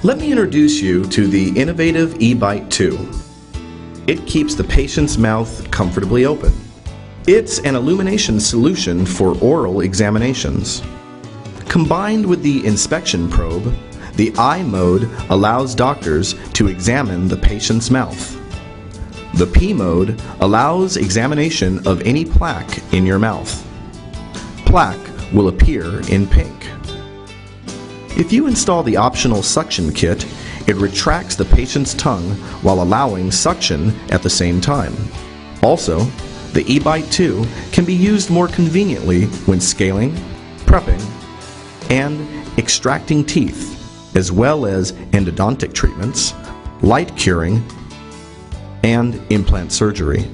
Let me introduce you to the innovative eBite 2. It keeps the patient's mouth comfortably open. It's an illumination solution for oral examinations. Combined with the inspection probe, the eye mode allows doctors to examine the patient's mouth. The P mode allows examination of any plaque in your mouth. Plaque will appear in pink. If you install the optional suction kit, it retracts the patient's tongue while allowing suction at the same time. Also, the eBite 2 can be used more conveniently when scaling, prepping, and extracting teeth, as well as endodontic treatments, light curing, and implant surgery.